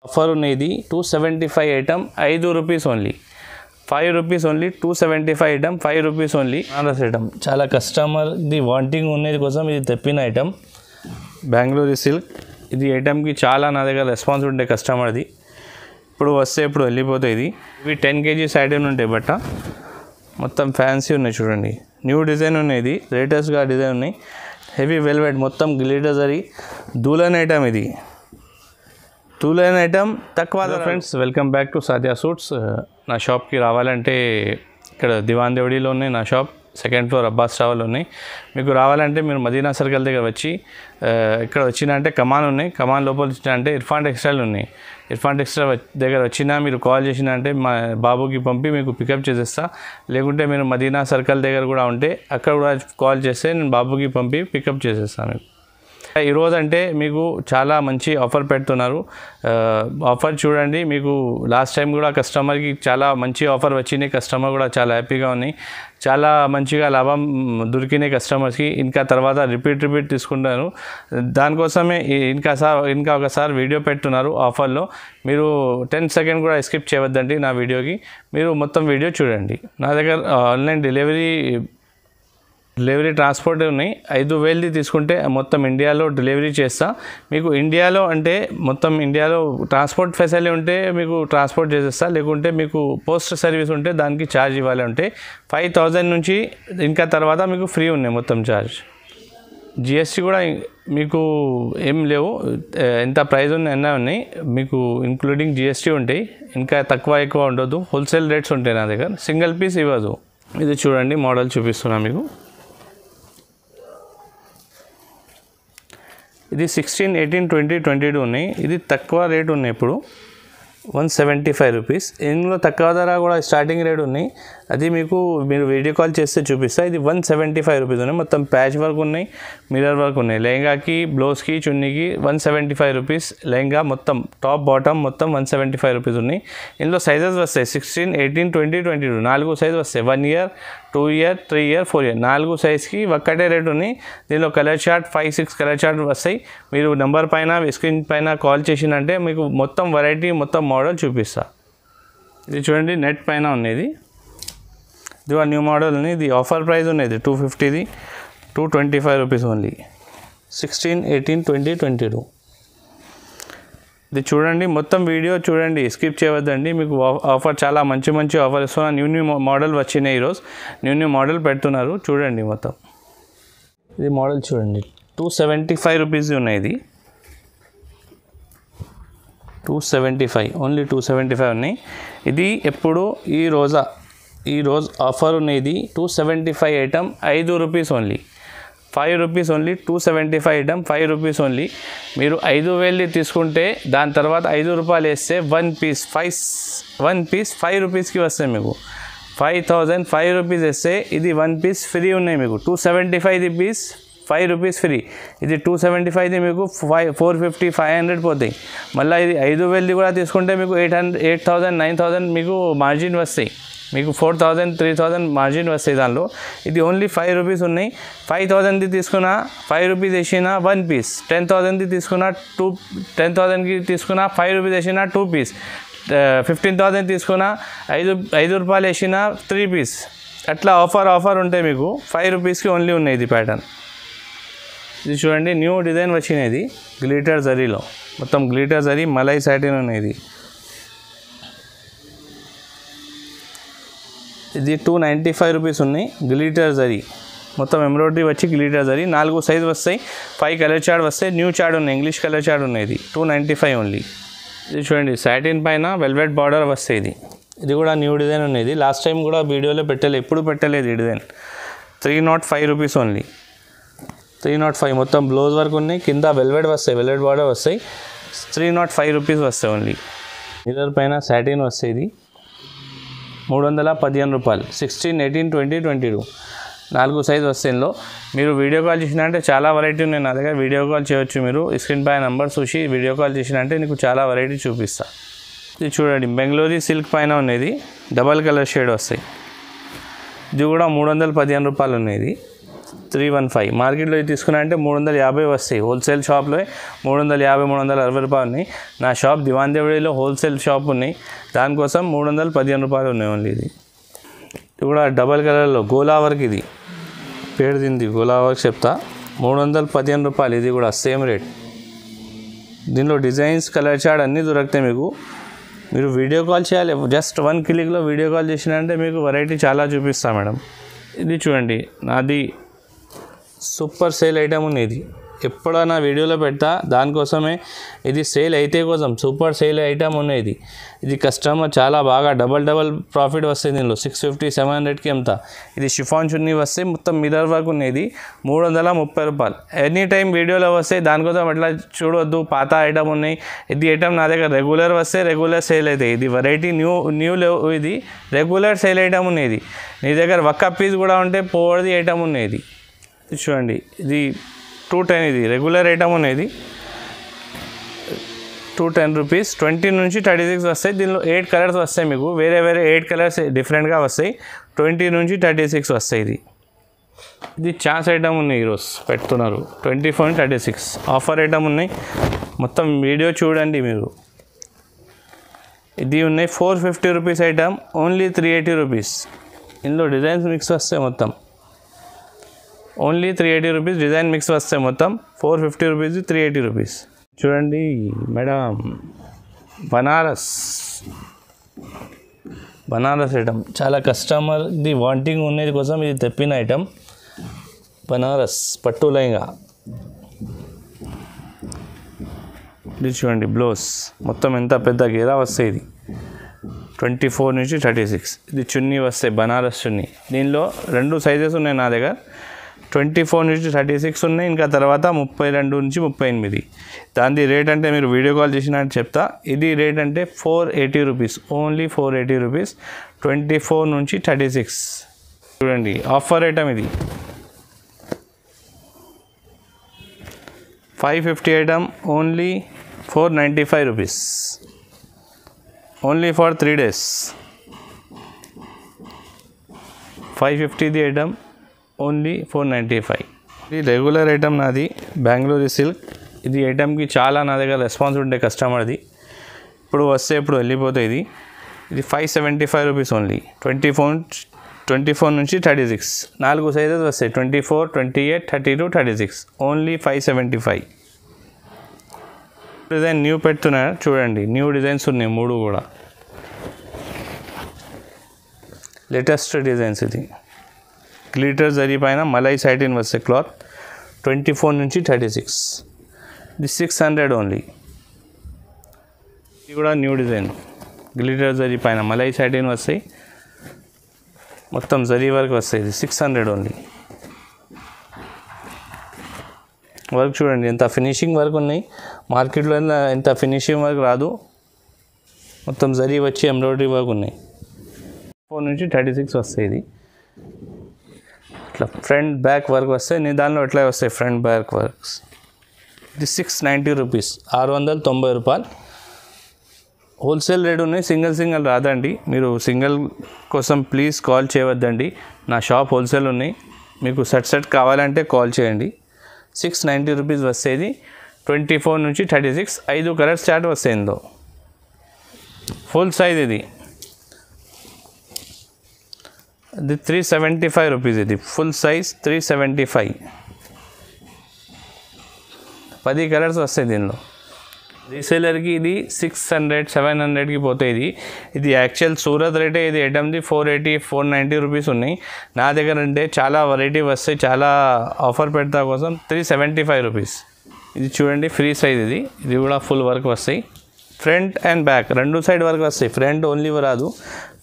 Offer ఉన్నది 275 item 5 rupees only 5 rupees only 275 item 5 rupees only Banaras item చాలా కస్టమర్ది wanting ఉన్నది కోసం ఇది తెప్పిన ఐటమ్ బెంగళూరు సిల్క్ ఇది ఐటమ్కి చాలా నా దగ్గర రెస్పాన్స్ ఉండే కస్టమర్ది ఇప్పుడు వస్తే ఇప్పుడు వెళ్ళిపోతాయి ఇది ఇవి 10 kgs ఐటమ్ ఉంటాయి బట్ట మొత్తం ఫ్యాన్సీ ఉన్నాయి చూడండి న్యూ డిజైన్ ఉన్నాయి లేటెస్ట్గా డిజైన్ ఉన్నాయి హెవీ వెల్వెట్ మొత్తం గ్లిటర్ జరీ దూలన్ ఐటమ్ ఇది టూలైన్ ఐటమ్ తక్కువ friends welcome back to Sadhya suits నా షాప్కి రావాలంటే ఇక్కడ దివాన్ దేవడిలో ఉన్నాయి నా shop second floor Abbas travel ఉన్నాయి మీకు రావాలంటే మీరు మదీనా సర్కిల్ దగ్గర వచ్చి ఇక్కడ వచ్చినంటే కమాన్ ఉన్నాయి కమాన్ లోపల వచ్చినంటే ఇర్ఫాన్ టెక్స్టైల్ ఉన్నాయి ఇర్ఫాన్ టెక్స్టైల్ దగ్గర వచ్చినా మీరు కాల్ చేసినంటే మా బాబుకి పంపి మీకు పికప్ చేసేస్తా లేకుంటే మీరు మదీనా సర్కిల్ దగ్గర కూడా ఉంటే అక్కడ కూడా కాల్ చేస్తే నేను బాబుకి పంపి పికప్ చేసేస్తాను మీకు ఈరోజు అంటే మీకు చాలా మంచి ఆఫర్ పెడుతున్నారు ఆఫర్ చూడండి మీకు లాస్ట్ టైం కూడా కస్టమర్కి చాలా మంచి ఆఫర్ వచ్చినాయి కస్టమర్ కూడా చాలా హ్యాపీగా ఉన్నాయి చాలా మంచిగా లాభం దొరికినాయి కస్టమర్స్కి ఇంకా తర్వాత రిపీట్ తీసుకుంటాను దానికోసమే ఇంకా ఒకసారి వీడియో పెడుతున్నారు ఆఫర్లో మీరు 10 సెకండ్ కూడా స్కిప్ చేయవద్దండి నా వీడియోకి మీరు మొత్తం వీడియో చూడండి నా దగ్గర ఆన్లైన్ డెలివరీ ట్రాన్స్పోర్ట్ ఉన్నాయి 5,000ది తీసుకుంటే మొత్తం ఇండియాలో డెలివరీ చేస్తా మీకు ఇండియాలో అంటే మొత్తం ఇండియాలో ట్రాన్స్పోర్ట్ ఫెసిలిటీ ఉంటే మీకు ట్రాన్స్పోర్ట్ చేసేస్తా లేకుంటే మీకు పోస్ట్ సర్వీస్ ఉంటే దానికి ఛార్జ్ ఇవ్వాలి ఉంటే 5,000 నుంచి ఇంకా తర్వాత మీకు ఫ్రీ ఉన్నాయి మొత్తం ఛార్జ్ జిఎస్టీ కూడా మీకు ఏం లేవు ఎంత ప్రైస్ ఉన్నాయి మీకు ఇంక్లూడింగ్ జిఎస్టీ ఉంటాయి ఇంకా ఎక్కువ ఉండదు హోల్సేల్ రేట్స్ ఉంటాయి నా దగ్గర సింగిల్ పీస్ ఇవ్వదు ఇది చూడండి మోడల్ చూపిస్తున్నా మీకు ఇది 16, 18, 20, 22 ఉన్నాయి ఇది తక్కువ రేట్ ఉన్నాయి ఇప్పుడు 175 రూపీస్ ఇందులో తక్కువ ధర కూడా స్టార్టింగ్ రేట్ ఉన్నాయి అది మీకు మీరు వీడియో కాల్ చేస్తే చూపిస్తా ఇది 175 రూపీస్ ఉన్నాయి మొత్తం ప్యాచ్ వర్క్ ఉన్నాయి మిర్రర్ వర్క్ ఉన్నాయి లెహంగాకి బ్లౌజ్కి చున్నీకి 175 రూపీస్ లెహంగా మొత్తం టాప్ బాటమ్ మొత్తం 175 రూపీస్ ఉన్నాయి ఇందులో సైజెస్ వస్తాయి 16, 18, 20, 22 4 సైజ్ వస్తాయి 1 year 2 year 3 year 4 year 4 సైజ్కి ఒక్కటే రేట్ ఉన్నాయి దీనిలో కలర్ చార్ట్ 5-6 కలర్ చార్ట్ వస్తాయి మీరు నెంబర్ పైన స్క్రీన్ పైన కాల్ చేసినంటే మీకు మొత్తం వెరైటీ మొత్తం మోడల్ చూపిస్తా ఇది చూడండి నెట్ పైన ఉన్నది ఇది న్యూ మోడల్ ఉంది ఇది ఆఫర్ ప్రైస్ ఉన్నది 250ది 225 రూపీస్ ఓన్లీ 16, 18, 20, 22 ఇది చూడండి మొత్తం వీడియో చూడండి స్కిప్ చేయవద్దండి మీకు ఆఫర్ చాలా మంచి ఆఫర్ ఇస్తున్నా న్యూ మోడల్ వచ్చినాయి ఈరోజు న్యూ మోడల్ పెడుతున్నారు చూడండి మొత్తం ఇది మోడల్ చూడండి 275 రూపీస్ ఉన్నాయి ఇది 275 ఓన్లీ 275 ఉన్నాయి ఇది ఎప్పుడు ఈ రోజు ఆఫర్ ఉన్నది 275 item 5 rupees only 5 rupees only 275 item 5 rupees only మీరు 5,000 తీసుకుంటే దాని తర్వాత 5 రూపాయలు వేస్తే 1 పీస్ 5 రూపీస్కి వస్తాయి మీకు 5,000 5 రూపీస్ వేస్తే ఇది 1 పీస్ ఫ్రీ ఉన్నాయి మీకు 275 పీస్ 5 రూపీస్ ఫ్రీ ఇది 275ది మీకు 450 500 పోతాయి మళ్ళీ ఇది 5,000ది కూడా తీసుకుంటే మీకు 8,000 9,000 మీకు మార్జిన్ వస్తాయి మీకు 4,000 3,000 మార్జిన్ వస్తాయి దానిలో ఇది ఓన్లీ 5 రూపీస్ ఉన్నాయి 5,000ది తీసుకున్న 5 రూపీస్ వేసిన 1 పీస్ 10,000ది తీసుకున్న 10,000కి తీసుకున్న 5 రూపీస్ వేసిన 2 పీస్ 15,000 తీసుకున్న 5 రూపాయలు వేసిన 3 పీస్ అట్లా ఆఫర్ ఉంటాయి మీకు 5 రూపీస్కి ఓన్లీ ఉన్నాయి ఇది ప్యాటర్న్ ఇది చూడండి న్యూ డిజైన్ వచ్చినది గ్లిటర్ జరీలో మొత్తం గ్లిటర్ జరీ మలై సాటిన్ ఉన్నది ఇది 295 రూపీస్ ఉన్నాయి గ్లిటర్ జరీ మొత్తం ఎంబ్రాయిడరీ వచ్చి గ్లిటర్ జరీ 4 సైజ్ వస్తాయి 5 కలర్ చార్ట్ వస్తాయి న్యూ చార్ట్ ఉన్నాయి ఇంగ్లీష్ కలర్ చార్ట్ ఉన్నాయి ఇది 295 ఓన్లీ ఇది చూడండి సాటిన్ పైన వెల్వెట్ బార్డర్ వస్తాయి ఇది కూడా న్యూ డిజైన్ ఉన్నది లాస్ట్ టైం కూడా వీడియోలో ఎప్పుడు పెట్టలేదు ఈ డిజైన్ 305 రూపీస్ ఓన్లీ 305 మొత్తం బ్లౌజ్ వర్క్ ఉన్నాయి కింద వెల్వెట్ బార్డర్ వస్తాయి 305 రూపీస్ వస్తాయి ఓన్లీ మిర్రర్ పైన సాటిన్ వస్తాయి ఇది 315 రూపాయలు 16, 18, 20, 22 4 సైజ్ వస్తాయి ఇందులో మీరు వీడియో కాల్ చేసినంటే చాలా వెరైటీ ఉన్నాయి నా దగ్గర వీడియో కాల్ చేయొచ్చు మీరు స్క్రీన్ పైన నెంబర్ చూసి వీడియో కాల్ చేసినంటే నీకు చాలా వెరైటీ చూపిస్తా ఇది చూడండి బెంగళూరు సిల్క్ పైన ఉన్నది డబల్ కలర్ షేడ్ వస్తాయి ఇది కూడా 315 రూపాయలు ఉన్నది 315 మార్కెట్లో తీసుకున్నా అంటే 350 వస్తాయి. హోల్సేల్ షాప్లో 350 360 రూపాయలు ఉన్నాయి. నా షాప్ దివాన్ దేవుడిలో హోల్సేల్ షాప్ ఉన్నాయి, దానికోసం 315 రూపాయలు ఉన్నాయి ఓన్లీ. ఇది కూడా డబల్ కలర్లో గోలా వర్క్, ఇది పేరు దీనిది గోలా వర్క్ చెప్తా. 315 రూపాయలు, ఇది కూడా సేమ్ రేట్. దీనిలో డిజైన్స్, కలర్ చార్ట్ అన్నీ దొరుకుతాయి మీకు. మీరు వీడియో కాల్ చేయాలి, జస్ట్ 1 క్లిక్లో వీడియో కాల్ చేసినంటే మీకు వెరైటీ చాలా చూపిస్తా మేడం. ఇది చూడండి, నాది సూపర్ సేల్ ఐటమ్ ఉంది. ఇది ఎప్పుడైనా వీడియోలో పెడతా, దానికోసమే. ఇది సేల్ అయితే కోసం సూపర్ సేల్ ఐటమ్ ఉన్నది. ఇది కస్టమర్ చాలా బాగా డబల్ ప్రాఫిట్ వస్తుంది దీనిలో. 650 700కి అమ్ముతా. ఇది షిఫాన్ చున్నీ వస్తే మొత్తం మిర్రర్ వర్క్ ఉన్నది, 330 రూపాయలు. ఎనీ టైం వీడియోలో వస్తే దానికోసం అట్లా చూడవద్దు. పాత ఐటమ్ ఉన్నాయి. ఇది ఐటమ్ నా దగ్గర రెగ్యులర్ వస్తే రెగ్యులర్ సేల్ అవుతాయి. ఇది వెరైటీ న్యూ ఇది రెగ్యులర్ సేల్ ఐటమ్ ఉన్నది. నీ దగ్గర ఒక్క పీస్ కూడా ఉంటే పోవర్ది ఐటమ్ ఉన్నది. చూడండి, ఇది 210, ఇది రెగ్యులర్ ఐటమ్ ఉన్నది. 210 రూపీస్. 20 నుంచి 36 వస్తాయి. దీనిలో 8 కలర్స్ వస్తాయి మీకు. వేరే 8 కలర్స్ డిఫరెంట్గా వస్తాయి. 20 నుంచి 36 వస్తాయి. ఇది ఛాన్స్ ఐటమ్ ఉన్నాయి, ఈరోజు పెడుతున్నారు 24 36 ఆఫర్ ఐటమ్ ఉన్నాయి. మొత్తం వీడియో చూడండి మీరు. ఇది ఉన్నాయి 450 రూపీస్ ఐటమ్, ఓన్లీ 380 రూపీస్. ఇందులో డిజైన్స్ మిక్స్ వస్తాయి మొత్తం. ఓన్లీ 380 రూపీస్ డిజైన్ మిక్స్ వస్తాయి మొత్తం. 450 రూపీస్, 380 రూపీస్. చూడండి మేడం, బనారస్ ఐటమ్ చాలా కస్టమర్ది వాంటింగ్ ఉన్నది కోసం ఇది తెప్పిన ఐటమ్. బనారస్ పట్టు లెహంగా. ఇది చూడండి బ్లౌజ్ మొత్తం ఎంత పెద్ద గేరా వస్తాయి. ఇది 24 నుంచి 36. ఇది చున్నీ వస్తాయి, బనారస్ చున్నీ. దీనిలో 2 సైజెస్ ఉన్నాయి నా దగ్గర. 24 నుంచి 36 ఉన్నాయి, ఇంకా తర్వాత 32 నుంచి 38. దాని రేట్ అంటే మీరు వీడియో కాల్ చేసినట్టు చెప్తా. ఇది రేట్ అంటే 480 రూపీస్, ఓన్లీ 480 రూపీస్. 24 నుంచి 36. చూడండి ఆఫర్ ఐటమ్ ఇది. 550 item, only 495 rupees, only for 3 days. 550ది ఐటమ్, ఓన్లీ 495. ఇది రెగ్యులర్ ఐటమ్ నాది, బెంగళూరు సిల్క్. ఇది ఐటమ్కి చాలా నా దగ్గర రెస్పాన్స్ ఉండే కస్టమర్ది. ఇప్పుడు వస్తే ఇప్పుడు వెళ్ళిపోతాయి. ఇది 575 రూపీస్ ఓన్లీ. 24 నుంచి 36. 4 సైజెస్ వస్తాయి, 24, 28, 32, 36. ఓన్లీ 575. డిజైన్ న్యూ పెడుతున్నా చూడండి, న్యూ డిజైన్స్ ఉన్నాయి 3 కూడా. Latest designs. ఇది గ్లిటర్ జరీ పైన మలై సాటిన్ వస్తే క్లాత్. 24 నుంచి 36. ఇది 600 ఓన్లీ. ఇది కూడా న్యూ డిజైన్, గ్లిటర్ జరీ పైన మలై సాటిన్ వస్తాయి, మొత్తం జరీ వర్క్ వస్తాయి. ఇది 600 ఓన్లీ. వర్క్ చూడండి ఎంత ఫినిషింగ్ వర్క్ ఉన్నాయి. మార్కెట్లో ఎంత ఫినిషింగ్ వర్క్ రాదు, మొత్తం జరీ వచ్చి ఎంబ్రాయిడరీ వర్క్ ఉన్నాయి. 4 నుంచి 36 వస్తాయి. ఇది ఇట్లా ఫ్రంట్ బ్యాక్ వర్క్ వస్తాయి. నీ దానిలో ఎట్లా వస్తాయి ఫ్రంట్ బ్యాక్ వర్క్స్. ఇది 690 రూపీస్, 690 రూపాయలు. హోల్సేల్ రేట్ ఉన్నాయి, సింగిల్ రాదండి. మీరు సింగిల్ కోసం ప్లీజ్ కాల్ చేయవద్దండి. నా షాప్ హోల్సేల్ ఉన్నాయి, మీకు సెట్ కావాలంటే కాల్ చేయండి. 690 రూపీస్ వస్తాయి. 24 నుంచి 36. 5 కలర్స్ చార్ట్ వస్తాయి ఇందులో. ఫుల్ సైజ్ ఇది 375 రూపీస్. ఇది ఫుల్ సైజ్ 375. 10 కలర్స్ వస్తాయి దీనిలో. రీసేలర్కి ఇది 600 700కి పోతాయి. ఇది యాక్చువల్ సూరత్ రేటే. ఇది ఐటమ్ది 480 490 రూపీస్ ఉన్నాయి. నా దగ్గర అంటే చాలా వెరైటీ వస్తాయి, చాలా ఆఫర్ పెడతా కోసం 375 రూపీస్. ఇది చూడండి ఫ్రీ సైజ్. ఇది కూడా ఫుల్ వర్క్ వస్తాయి. Front and back 2 side work వస్తాయి. ఫ్రంట్ ఓన్లీ రాదు,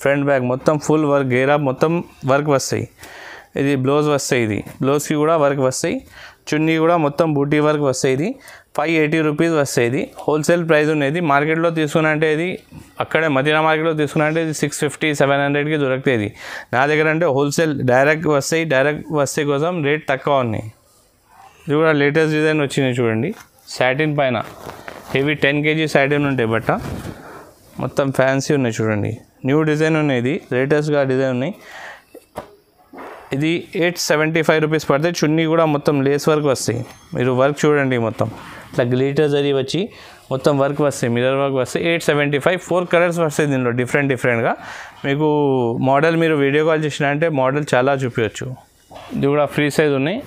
ఫ్రంట్ బ్యాక్ మొత్తం ఫుల్ వర్క్, గేరా మొత్తం వర్క్ వస్తాయి. ఇది బ్లౌజ్ వస్తాయి. ఇది బ్లౌజ్కి కూడా వర్క్ వస్తాయి. చున్నీ కూడా మొత్తం బూటీ వర్క్ వస్తాయి. ఇది 580 రూపీస్ వస్తాయి. ఇది హోల్సేల్ ప్రైస్ ఉన్నది. మార్కెట్లో తీసుకున్నంటే ఇది అక్కడే మదీనా మార్కెట్లో తీసుకున్నంటే ఇది 650 700కి దొరుకుతాయి. నా దగ్గర అంటే హోల్సేల్ డైరెక్ట్ వస్తాయి కోసం రేట్ తక్కువ ఉన్నాయి. ఇది కూడా లేటెస్ట్ డిజైన్ వచ్చినాయి చూడండి. సాటిన్ పైన హెవీ 10 kg సాటిన్ ఉంటాయి బట్ట, మొత్తం ఫ్యాన్సీ ఉన్నాయి చూడండి. న్యూ డిజైన్ ఉన్నాయి. ఇది లేటెస్ట్గా డిజైన్ ఉన్నాయి. ఇది 875 రూపీస్ పడితే. చున్నీ కూడా మొత్తం లేస్ వర్క్ వస్తాయి. మీరు వర్క్ చూడండి, మొత్తం ఇట్లా గ్లిటర్ జరీ వచ్చి మొత్తం వర్క్ వస్తాయి, మిర్రర్ వర్క్ వస్తాయి. 875 4 కలర్స్ వస్తాయి దీనిలో డిఫరెంట్గా. మీకు మోడల్ మీరు వీడియో కాల్ చేసినా అంటే మోడల్ చాలా చూపించవచ్చు. ఇది కూడా ఫ్రీ సైజ్ ఉన్నాయి.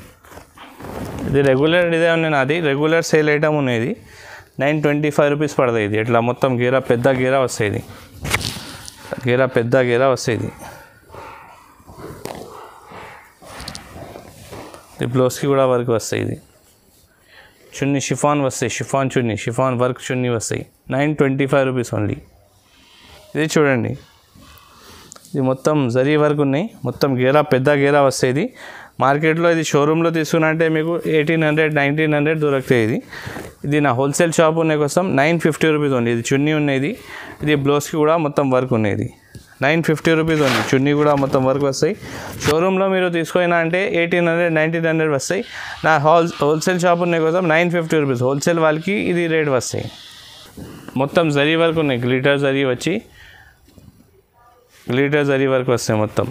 ఇది రెగ్యులర్ ఇదే ఉన్నాయి, నాది రెగ్యులర్ సేల్ ఐటమ్ ఉన్నాయి. 925 రూపీస్ పడుతుంది. ఇది ఇట్లా మొత్తం గేరా పెద్ద గేరా వస్తాయి. పెద్ద గేరా వస్తాయి. ఇది బ్లౌజ్కి కూడా వర్క్ వస్తాయి. ఇది చున్నీ షిఫాన్ వస్తాయి, షిఫాన్ చున్నీ, షిఫాన్ వర్క్ చున్నీ వస్తాయి. 925 రూపీస్ ఓన్లీ. ఇది చూడండి, ఇది మొత్తం జరీ వర్క్ ఉన్నాయి, మొత్తం గేరా పెద్ద గేరా వస్తాయి. మార్కెట్లో ఇది షోరూంలో తీసుకున్నంటే మీకు 1800 1900 దొరుకుతాయి. ఇది నా హోల్సేల్ షాప్ ఉన్న కోసం 950 రూపీస్ ఓన్లీ. ఇది చున్నీ ఉన్నది. ఇది బ్లౌజ్కి కూడా మొత్తం వర్క్ ఉన్నది. 950 రూపీస్ ఓన్లీ. చున్నీ కూడా మొత్తం వర్క్ వస్తాయి. షోరూంలో మీరు తీసుకున్నా అంటే 1800 1900 వస్తాయి. నా హోల్సేల్ షాప్ ఉన్న కోసం 950 రూపీస్. హోల్సేల్ వాళ్ళకి ఇది రేట్ వస్తాయి. మొత్తం జరీ వర్క్ ఉన్నాయి, గ్లిటర్ జరీ వచ్చి గ్లిటర్ జరీ వర్క్ వస్తాయి మొత్తం.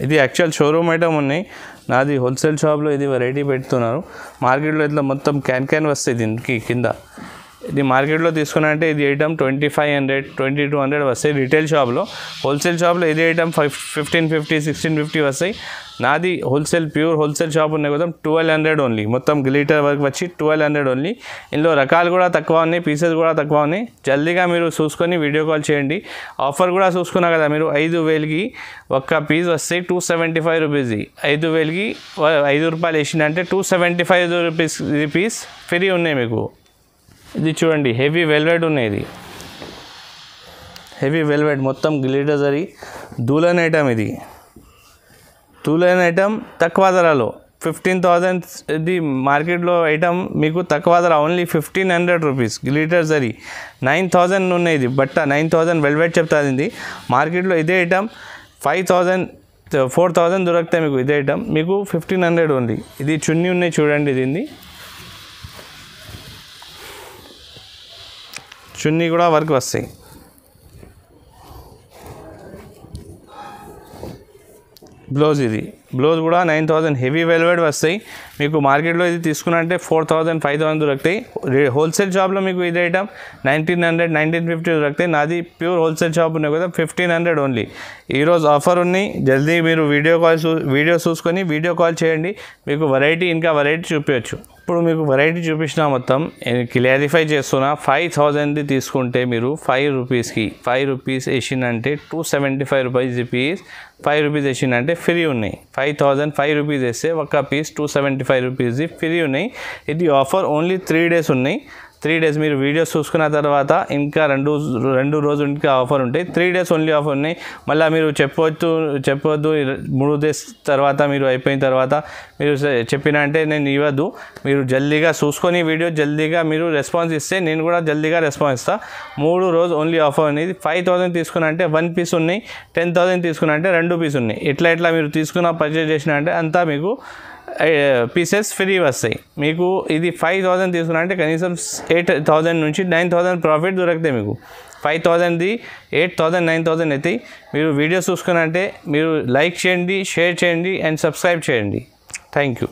ఇది యాక్చువల్ షోరూమ్ ఐటమ్ ఉన్నాయి, నాది హోల్సేల్ షాప్లో ఇది వెరైటీ పెడుతున్నారు. మార్కెట్లో ఇట్లా మొత్తం క్యాన్ వస్తాయి దీనికి కింద. ఇది మార్కెట్లో తీసుకున్నా అంటే ఇది ఐటమ్ 2500 2200 వస్తాయి రిటైల్ షాప్లో. హోల్సేల్ షాప్లో ఇది ఐటమ్ 1550 1650 వస్తాయి. నాది హోల్సేల్ ప్యూర్ హోల్సేల్ షాప్ ఉన్నాయి కదా 1200 ఓన్లీ. మొత్తం గ్లిటర్ వర్క్ వచ్చి 1200 ఓన్లీ. ఇందులో రకాలు కూడా తక్కువ ఉన్నాయి, పీసెస్ కూడా తక్కువ ఉన్నాయి. జల్దీగా మీరు చూసుకొని వీడియో కాల్ చేయండి. ఆఫర్ కూడా చూసుకున్నా కదా మీరు, 5000కి ఒక్క పీస్ వస్తాయి 275 రూపీస్ది. 5000కి 5 రూపాయలు వేసిందంటే 275 రూపీస్ పీస్ ఫ్రీ ఉన్నాయి మీకు. ఇది చూడండి, హెవీ వెల్వెట్ ఉన్నాయి. ఇది హెవీ వెల్వెట్ మొత్తం గ్లిటర్ జరీ దూలన్ ఐటమ్. ఇది దూలన్ ఐటమ్ తక్కువ ధరలో 15,000. ఇది మార్కెట్లో ఐటమ్ మీకు తక్కువ ధర ఓన్లీ 1500 రూపీస్. గ్లిటర్ జరీ 9000 ఉన్నాయి. ఇది బట్ట 9000 వెల్వెట్ చెప్తాది. మార్కెట్లో ఇదే ఐటమ్ 5000 4000 దొరుకుతాయి మీకు. ఇదే ఐటమ్ మీకు 1500 ఓన్లీ. ఇది చున్నీ ఉన్నాయి చూడండి, దీన్ని చున్నీ కూడా వర్క్ వస్తాయి. బ్లౌజ్ ఇది బ్లౌజ్ కూడా 9000 హెవీ వెల్వెట్ వస్తాయి మీకు. మార్కెట్లో ఇది తీసుకున్నంటే 4000 5000 దొరుకుతాయి. హోల్సేల్ షాప్లో మీకు ఇది ఐటమ్ 1900 1950 దొరుకుతాయి. నాది ప్యూర్ హోల్సేల్ షాప్ ఉన్నాయి కదా 1500 ఓన్లీ. ఈరోజు ఆఫర్ ఉన్నాయి. జల్దీ మీరు వీడియో చూసుకొని వీడియో కాల్ చేయండి. మీకు ఇంకా వెరైటీ చూపించవచ్చు. ఇప్పుడు మీకు వెరైటీ చూపించిన మొత్తం క్లారిఫై చేస్తున్నా. 5000ది తీసుకుంటే మీరు 5 రూపీస్కి 5 రూపీస్ వేసిందంటే 275 రూపీస్ పీస్. 5 రూపీస్ వేసిందంటే ఫ్రీ ఉన్నాయి. 5000 5 రూపీస్ వేస్తే ఒక పీస్ 275 రూపీస్ది ఫ్రీ ఉన్నాయి. ఇది ఆఫర్ ఓన్లీ 3 డేస్ ఉన్నాయి. 3 డేస్ మీరు వీడియోస్ చూసుకున్న తర్వాత ఇంకా రెండు రోజులు ఇంకా ఆఫర్ ఉంటాయి. 3 డేస్ ఓన్లీ ఆఫర్ ఉన్నాయి. మళ్ళీ మీరు చెప్పొద్దు 3 డేస్ తర్వాత మీరు అయిపోయిన తర్వాత మీరు చెప్పిన అంటే నేను ఇవ్వద్దు. మీరు జల్దీగా చూసుకొని వీడియో జల్దీగా మీరు రెస్పాన్స్ ఇస్తే నేను కూడా జల్దీగా రెస్పాన్స్ ఇస్తాను. 3 రోజు ఓన్లీ ఆఫర్ అనేది. 5000 తీసుకున్నా అంటే 1 పీస్ ఉన్నాయి. 10,000 తీసుకున్నా అంటే 2 పీస్ ఉన్నాయి. ఎట్లా మీరు తీసుకున్న పర్చేజ్ చేసిన అంటే అంతా మీకు పీసెస్ ఫ్రీ వస్తాయి మీకు. ఇది 5000 తీసుకున్నా అంటే కనీసం 8000 నుంచి 9000 ప్రాఫిట్ దొరుకుతాయి మీకు. 5000ది 8000 9000 అవుతాయి. మీరు వీడియో చూసుకున్నా అంటే మీరు లైక్ చేయండి, షేర్ చేయండి అండ్ సబ్స్క్రైబ్ చేయండి. Thank you.